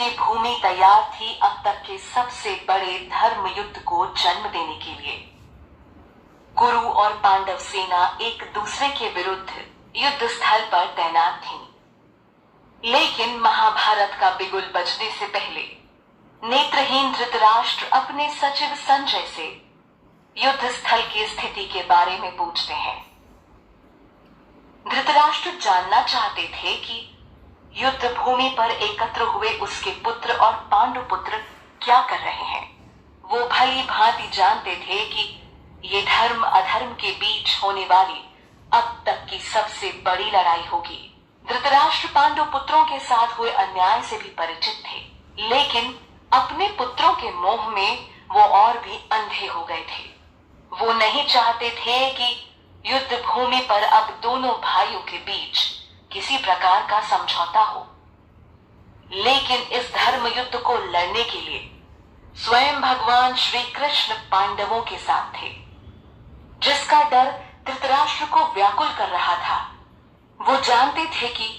की भूमि तैयार थी अब तक के सबसे बड़े धर्म युद्ध को जन्म देने के लिए। कुरु और पांडव सेना एक दूसरे के विरुद्ध युद्ध स्थल पर तैनात थीं। लेकिन महाभारत का बिगुल बजने से पहले नेत्रहीन धृतराष्ट्र अपने सचिव संजय से युद्ध स्थल की स्थिति के बारे में पूछते हैं। धृतराष्ट्र जानना चाहते थे कि युद्ध भूमि पर एकत्र हुए उसके पुत्र और पांडु पुत्र क्या कर रहे हैं। वो भली भांति जानते थे कि ये धर्म अधर्म के बीच होने वाली अब तक की सबसे बड़ी लड़ाई होगी। धृतराष्ट्र पांडु पुत्रों के साथ हुए अन्याय से भी परिचित थे, लेकिन अपने पुत्रों के मोह में वो और भी अंधे हो गए थे। वो नहीं चाहते थे कि युद्ध भूमि पर अब दोनों भाइयों के बीच किसी प्रकार का समझौता हो। लेकिन इस धर्म युद्ध को लड़ने के लिए स्वयं भगवान श्री कृष्ण पांडवों के साथ थे, जिसका डर धृतराष्ट्र को व्याकुल कर रहा था। वो जानते थे कि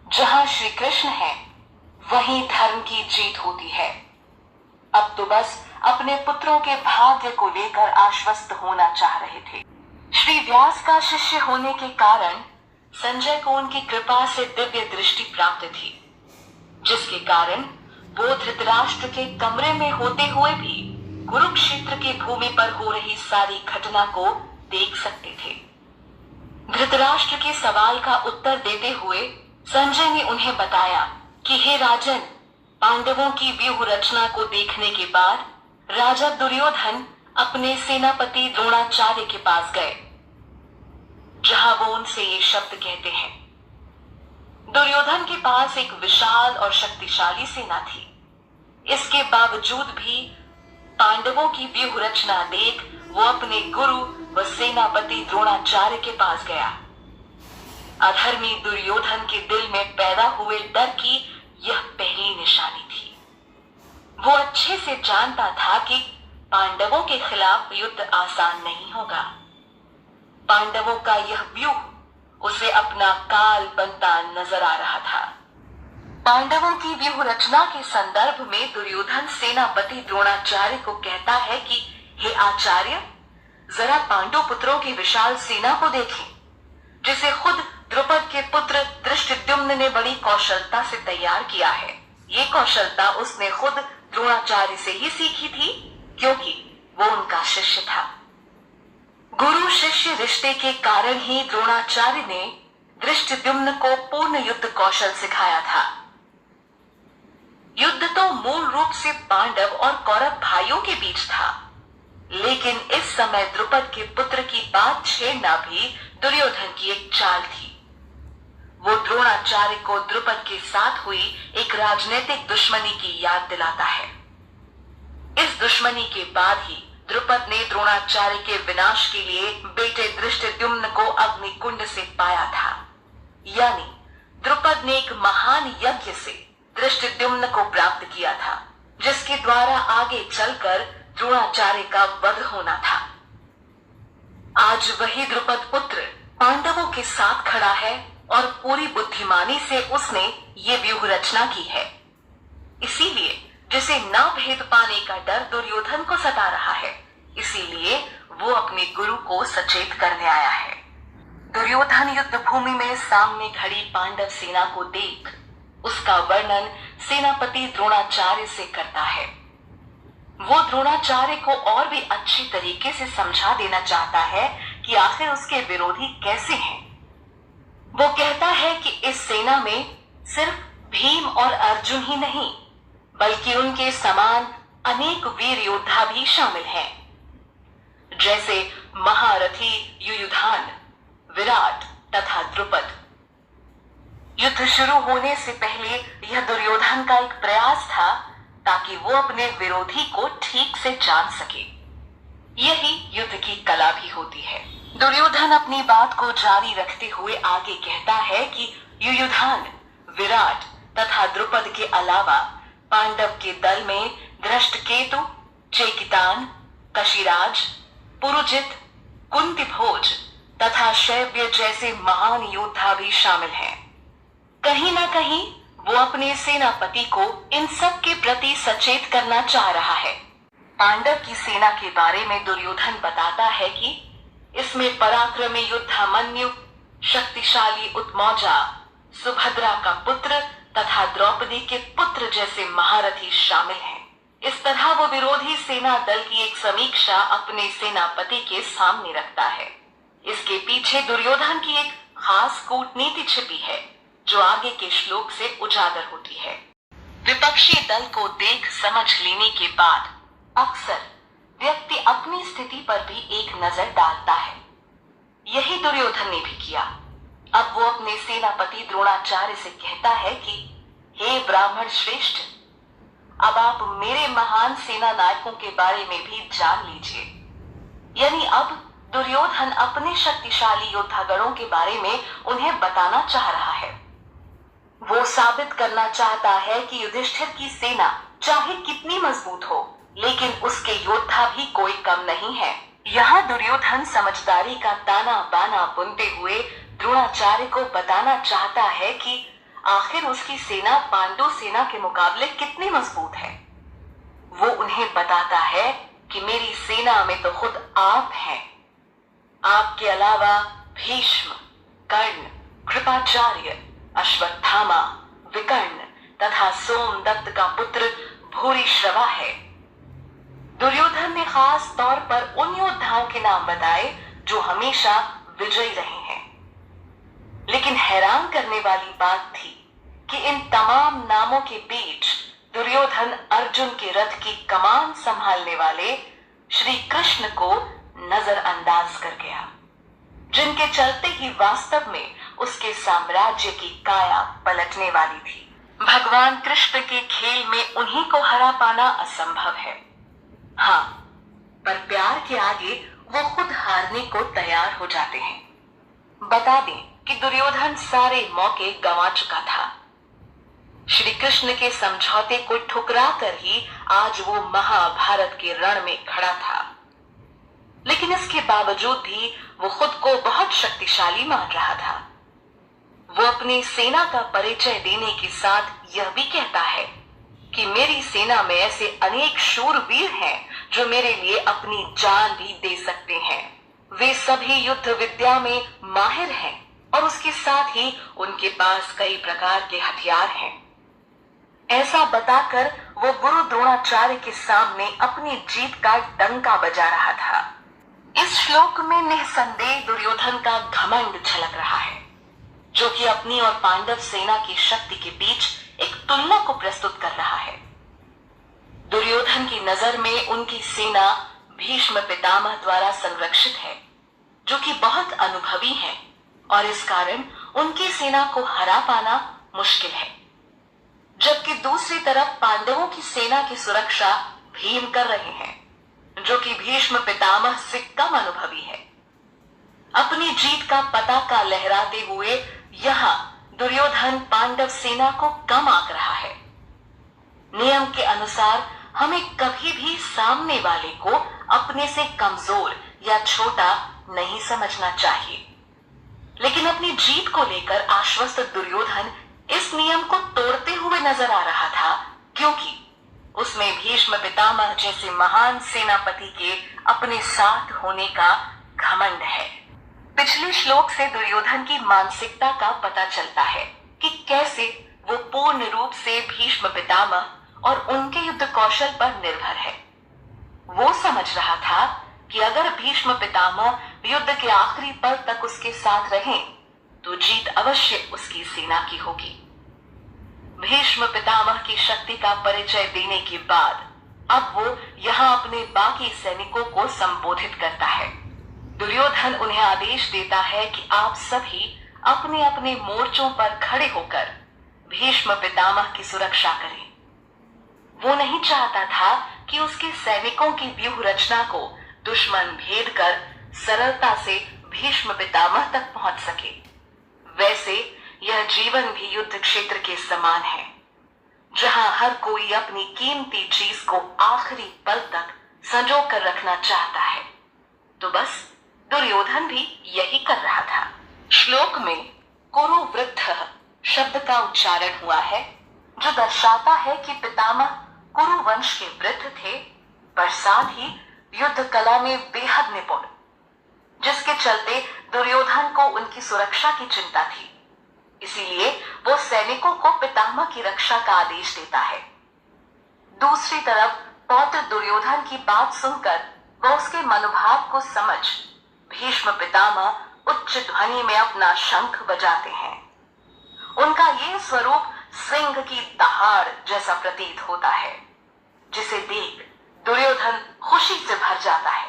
जहां श्री कृष्ण है वहीं धर्म की जीत होती है। अब तो बस अपने पुत्रों के भाग्य को लेकर आश्वस्त होना चाह रहे थे। श्री व्यास का शिष्य होने के कारण संजय को उनकी कृपा से दिव्य दृष्टि प्राप्त थी, जिसके कारण वो धृतराष्ट्र के कमरे में होते हुए भी कुरुक्षेत्र की भूमि पर हो रही सारी घटना को देख सकते थे। धृतराष्ट्र के सवाल का उत्तर देते हुए संजय ने उन्हें बताया कि हे राजन, पांडवों की व्यूह रचना को देखने के बाद राजा दुर्योधन अपने सेनापति द्रोणाचार्य के पास गए, जहां वो उनसे ये शब्द कहते हैं। दुर्योधन के पास एक विशाल और शक्तिशाली सेना थी। इसके बावजूद भी पांडवों की व्यूह रचना देख वो अपने गुरु व सेनापति द्रोणाचार्य के पास गया। अधर्मी दुर्योधन के दिल में पैदा हुए डर की यह पहली निशानी थी। वो अच्छे से जानता था कि पांडवों के खिलाफ युद्ध आसान नहीं होगा। पांडवों का यह व्यूह उसे अपना काल बनता नजर आ रहा था। पांडवों की व्यूह रचना के संदर्भ में दुर्योधन सेनापति द्रोणाचार्य को कहता है कि हे आचार्य, जरा पांडु पुत्रों की विशाल सेना को देखें, जिसे खुद द्रुपद के पुत्र धृष्टद्युम्न ने बड़ी कौशलता से तैयार किया है। ये कौशलता उसने खुद द्रोणाचार्य से ही सीखी थी, क्योंकि वो उनका शिष्य था। गुरु शिष्य रिश्ते के कारण ही द्रोणाचार्य ने धृष्टद्युम्न को पूर्ण युद्ध कौशल सिखाया था। युद्ध तो मूल रूप से पांडव और कौरव भाइयों के बीच था, लेकिन इस समय द्रुपद के पुत्र की बात छेड़ना भी दुर्योधन की एक चाल थी। वो द्रोणाचार्य को द्रुपद के साथ हुई एक राजनीतिक दुश्मनी की याद दिलाता है। इस दुश्मनी के बाद ही द्रुपद ने द्रोणाचार्य के विनाश के लिए बेटे धृष्टद्युम्न को अग्निकुंड से पाया था। यानी द्रुपद ने एक महान यज्ञ से धृष्टद्युम्न को प्राप्त किया था, जिसके द्वारा आगे चलकर द्रोणाचार्य का वध होना था। आज वही द्रुपद पुत्र पांडवों के साथ खड़ा है और पूरी बुद्धिमानी से उसने ये व्यूह रचना की है। इसीलिए जिसे न भेद पाने का डर दुर्योधन को सता रहा है, इसीलिए वो अपने गुरु को सचेत करने आया है। दुर्योधन युद्ध भूमि में सामने खड़ी पांडव सेना को देख उसका वर्णन सेनापति द्रोणाचार्य से करता है। वो द्रोणाचार्य को और भी अच्छी तरीके से समझा देना चाहता है कि आखिर उसके विरोधी कैसे हैं। वो कहता है कि इस सेना में सिर्फ भीम और अर्जुन ही नहीं, बल्कि उनके समान अनेक वीर योद्धा भी शामिल हैं, जैसे महारथी युयुधान, विराट तथा द्रुपद। युद्ध शुरू होने से पहले यह दुर्योधन का एक प्रयास था ताकि वो अपने विरोधी को ठीक से जान सके। यही युद्ध की कला भी होती है। दुर्योधन अपनी बात को जारी रखते हुए आगे कहता है कि युयुधान, विराट तथा द्रुपद के अलावा पांडव के दल में धृष्टकेतु, चेकितान, कशिराज, पुरुजित, कुंतीभोज तथा शैव्य जैसे महान योद्धा भी शामिल हैं। कहीं ना कहीं वो अपने सेनापति को इन सब के प्रति सचेत करना चाह रहा है। पांडव की सेना के बारे में दुर्योधन बताता है कि इसमें पराक्रमी युद्धामन्यु, शक्तिशाली उत्मौजा, सुभद्रा का पुत्र तथा द्रौपदी के पुत्र जैसे महारथी शामिल हैं। इस तरह वो विरोधी सेना दल की एक समीक्षा अपने सेनापति के सामने रखता है। इसके पीछे दुर्योधन की एक खास कूटनीति छिपी है जो आगे के श्लोक से उजागर होती है। विपक्षी दल को देख समझ लेने के बाद अक्सर व्यक्ति अपनी स्थिति पर भी एक नजर डालता है। यही दुर्योधन ने भी किया। अब वो अपने सेनापति द्रोणाचार्य से कहता है कि हे ब्राह्मण श्रेष्ठ, अब आप मेरे महान सेना नायकों के बारे में भी जान लीजिए। यानी अब दुर्योधन अपने शक्तिशाली योद्धागणों के बारे में उन्हें बताना चाह रहा है। वो साबित करना चाहता है कि युधिष्ठिर की सेना चाहे कितनी मजबूत हो, लेकिन उसके योद्धा भी कोई कम नहीं है। यहाँ दुर्योधन समझदारी का ताना बाना बुनते हुए द्रोणाचार्य को बताना चाहता है कि आखिर उसकी सेना पांडु सेना के मुकाबले कितनी मजबूत है। वो उन्हें बताता है कि मेरी सेना में तो खुद आप हैं। आपके अलावा भीष्म, कर्ण, कृपाचार्य, अश्वत्थामा, विकर्ण तथा सोमदत्त का पुत्र भूरिश्रवा है। दुर्योधन ने खास तौर पर उन योद्धाओं के नाम बताए जो हमेशा विजयी रहे हैं। लेकिन हैरान करने वाली बात थी कि इन तमाम नामों के बीच दुर्योधन अर्जुन के रथ की कमान संभालने वाले श्री कृष्ण को नजरअंदाज कर गया, जिनके चलते ही वास्तव में उसके साम्राज्य की काया पलटने वाली थी। भगवान कृष्ण के खेल में उन्हीं को हरा पाना असंभव है। हाँ, पर प्यार के आगे वो खुद हारने को तैयार हो जाते हैं। बता दें कि दुर्योधन सारे मौके गंवा चुका था। श्री कृष्ण के समझौते को ठुकरा कर ही आज वो महाभारत के रण में खड़ा था। लेकिन इसके बावजूद भी वो खुद को बहुत शक्तिशाली मान रहा था। वो अपनी सेना का परिचय देने के साथ यह भी कहता है कि मेरी सेना में ऐसे अनेक शूरवीर हैं जो मेरे लिए अपनी जान भी दे सकते हैं। वे सभी युद्ध विद्या में माहिर हैं और उसके साथ ही उनके पास कई प्रकार के हथियार हैं। ऐसा बताकर वो गुरु द्रोणाचार्य के सामने अपनी जीत का डंका बजा रहा था। इस श्लोक में निस्संदेह दुर्योधन का घमंड झलक रहा है, जो कि अपनी और पांडव सेना की शक्ति के बीच एक तुलना को प्रस्तुत कर रहा है। दुर्योधन की नजर में उनकी सेना भीष्म पितामह द्वारा संरक्षित है, जो कि बहुत अनुभवी है और इस कारण उनकी सेना को हरा पाना मुश्किल है। जबकि दूसरी तरफ पांडवों की सेना की सुरक्षा भीम कर रहे हैं, जो कि भीष्म पितामह से कम अनुभवी है। अपनी जीत का पताका लहराते हुए यहाँ दुर्योधन पांडव सेना को कम आंक रहा है। नियम के अनुसार हमें कभी भी सामने वाले को अपने से कमजोर या छोटा नहीं समझना चाहिए। लेकिन अपनी जीत को लेकर आश्वस्त दुर्योधन इस नियम को तोड़ते हुए नजर आ रहा था, क्योंकि उसमें भीष्म पितामह जैसे महान सेनापति के अपने साथ होने का घमंड है। पिछले श्लोक से दुर्योधन की मानसिकता का पता चलता है कि कैसे वो पूर्ण रूप से भीष्म पितामह और उनके युद्ध कौशल पर निर्भर है। वो समझ रहा था कि अगर भीष्म पितामह युद्ध के आखिरी पल तक उसके साथ रहें, तो जीत अवश्य उसकी सेना की होगी। भीष्म पितामह की शक्ति का परिचय देने के बाद अब वो यहाँ अपने बाकी सैनिकों को संबोधित करता है। दुर्योधन उन्हें आदेश देता है कि आप सभी अपने अपने मोर्चों पर खड़े होकर भीष्म पितामह की सुरक्षा करें। वो नहीं चाहता था कि उसके सैनिकों की व्यूह रचना को दुश्मन भेद कर सरलता से भीष्म पितामह तक पहुंच सके। वैसे यह जीवन भी युद्ध क्षेत्र के समान है, जहां हर कोई अपनी कीमती चीज को आखिरी पल तक संजो कर रखना चाहता है। तो बस दुर्योधन भी यही कर रहा था। श्लोक में कुरु वृद्ध शब्द का उच्चारण हुआ है, जो दर्शाता है कि पितामह कुरु वंश के वृद्ध थे, पर साथ ही युद्ध कला में बेहद निपुण, जिसके चलते दुर्योधन को उनकी सुरक्षा की चिंता थी। इसीलिए वो सैनिकों को पितामह की रक्षा का आदेश देता है। दूसरी तरफ पौत्र दुर्योधन की बात सुनकर वह उसके मनोभाव को समझ भीष्म पितामह उच्च ध्वनि में अपना शंख बजाते हैं। उनका ये स्वरूप सिंह की दहाड़ जैसा प्रतीत होता है, जिसे देख दुर्योधन खुशी से भर जाता है।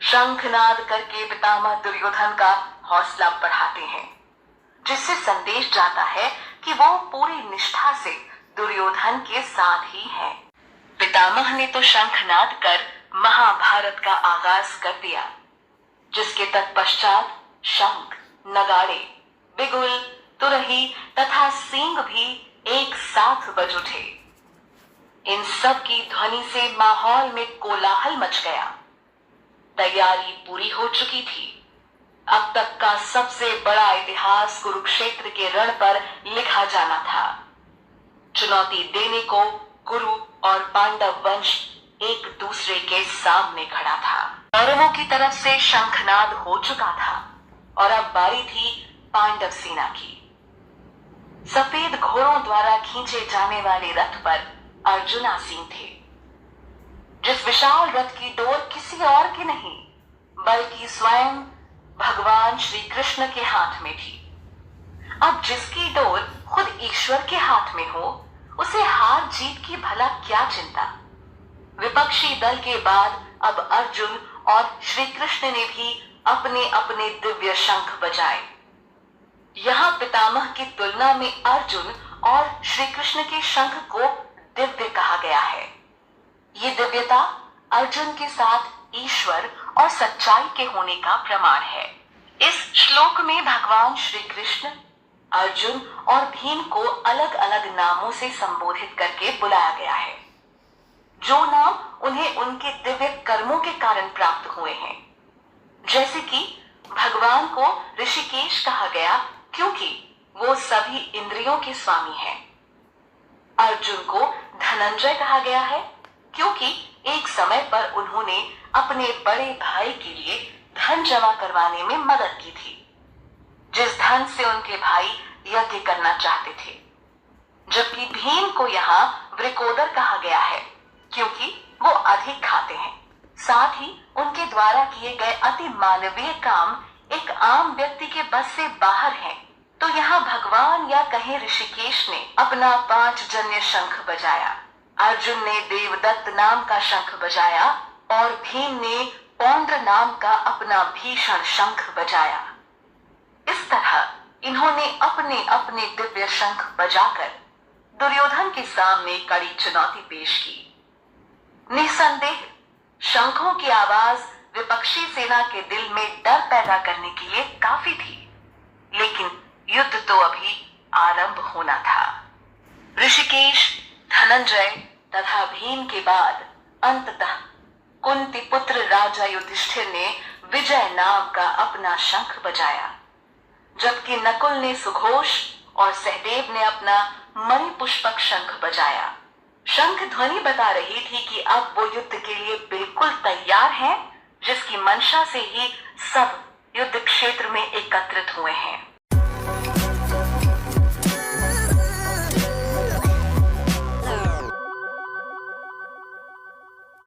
शंखनाद करके पितामह दुर्योधन का हौसला बढ़ाते हैं, जिससे संदेश जाता है कि वो पूरी निष्ठा से दुर्योधन के साथ ही है। पितामह ने तो शंखनाद कर महाभारत का आगाज कर दिया, जिसके तत्पश्चात शंख, नगाड़े, बिगुल, तुरही तथा सींग भी एक साथ बज उठे। इन सब की ध्वनि से माहौल में कोलाहल मच गया। तैयारी पूरी हो चुकी थी। अब तक का सबसे बड़ा इतिहास कुरुक्षेत्र के रण पर लिखा जाना था। चुनौती देने को कुरु और पांडव वंश एक दूसरे के सामने खड़ा था। कौरवों की तरफ से शंखनाद हो चुका था और अब बारी थी पांडव सेना की। सफेद घोड़ों द्वारा खींचे जाने वाले रथ पर अर्जुन आसीन थे, जिस विशाल रथ की डोर किसी और की नहीं बल्कि स्वयं भगवान श्री कृष्ण के हाथ में थी। अब जिसकी डोर खुद ईश्वर के हाथ में हो, उसे हार जीत की भला क्या चिंता। विपक्षी दल के बाद अब अर्जुन और श्री कृष्ण ने भी अपने अपने दिव्य शंख बजाए। यहाँ पितामह की तुलना में अर्जुन और श्री कृष्ण के शंख को दिव्य कहा गया है। ये दिव्यता अर्जुन के साथ ईश्वर और सच्चाई के होने का प्रमाण है। इस श्लोक में भगवान श्री कृष्ण अर्जुन और भीम को अलग अलग नामों से संबोधित करके बुलाया गया है, जो नाम उन्हें उनके दिव्य कर्मों के कारण प्राप्त हुए हैं। जैसे कि भगवान को ऋषिकेश कहा गया क्योंकि वो सभी इंद्रियों के स्वामी हैं। अर्जुन को धनंजय कहा गया है क्योंकि एक समय पर उन्होंने अपने बड़े भाई के लिए धन जमा करवाने में मदद की थी, जिस धन से उनके भाई यज्ञ करना चाहते थे। जबकि भीम को यहाँ वृकोदर कहा गया है क्योंकि वो अधिक खाते हैं। साथ ही उनके द्वारा किए गए अति मानवीय काम एक आम व्यक्ति के बस से बाहर हैं। तो यहाँ भगवान या कहे ऋषिकेश ने अपना 5 जन्य शंख बजाया, अर्जुन ने देवदत्त नाम का शंख बजाया और भीम ने पौंड्र नाम का अपना भीषण शंख बजाया। इस तरह इन्होंने अपने अपने दिव्य शंख बजाकर दुर्योधन के सामने कड़ी चुनौती पेश की। निसंदेह शंखों की आवाज विपक्षी सेना के दिल में डर पैदा करने के लिए काफी थी, लेकिन युद्ध तो अभी आरंभ होना था। ऋषिकेश, धनंजय तथा भीम के बाद अंततः कुंती पुत्र राजा युधिष्ठिर ने विजय नाम का अपना शंख बजाया, जबकि नकुल ने सुघोष और सहदेव ने अपना मणिपुष्पक शंख बजाया। शंख ध्वनि बता रही थी कि अब वो युद्ध के लिए बिल्कुल तैयार हैं, जिसकी मंशा से ही सब युद्ध क्षेत्र में एकत्रित हुए हैं।